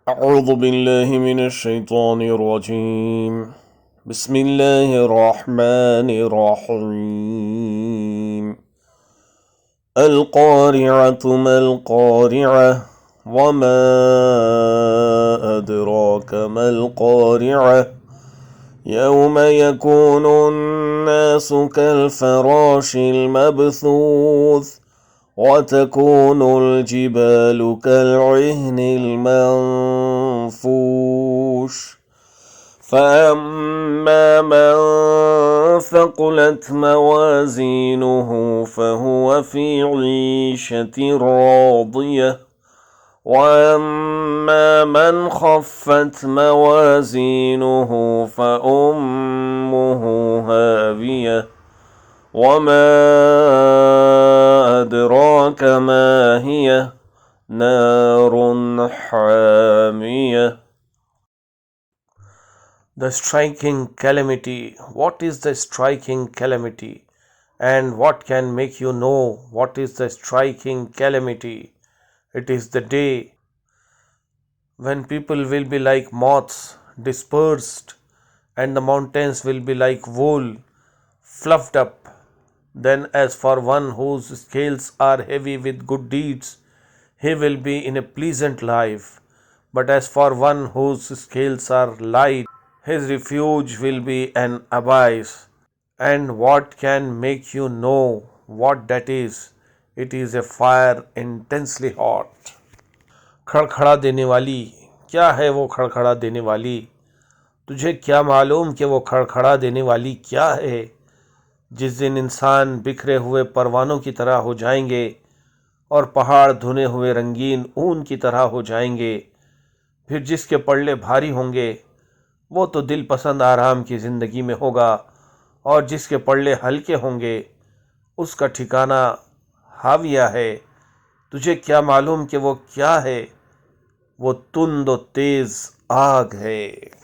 أعوذ بالله من الشيطان الرجيم. بسم الله الرحمن الرحيم. القارعة ما القارعة وما أدراك ما القارعة يوم يكون الناس كالفراش المبثوث وتكون الجبال كالعهن المنفوش فأما من ثقلت موازينه فهو في عيشة راضية وأما من خفت موازينه فأمه هاوية وما أدراك ما هي نار حامية. The striking calamity. What is the striking calamity? And what can make you know what is the striking calamity? It is the day when people will be like moths dispersed, and the mountains will be like wool fluffed up. Then, as for one whose scales are heavy with good deeds, he will be in a pleasant life. But as for one whose scales are light, his refuge will be an abyss. And what can make you know what that is? It is a fire intensely hot. खड़खड़ा देने वाली, क्या है वो खड़खड़ा देने वाली? तुझे क्या मालूम कि वो खड़खड़ा देने वाली क्या है? जिस दिन इंसान बिखरे हुए परवानों की तरह हो जाएंगे और पहाड़ धुने हुए रंगीन ऊन की तरह हो जाएंगे, फिर जिसके पल्ले भारी होंगे वो तो दिल पसंद आराम की ज़िंदगी में होगा, और जिसके पल्ले हल्के होंगे उसका ठिकाना हाविया है। तुझे क्या मालूम कि वो क्या है? वो तुंद और तेज़ आग है।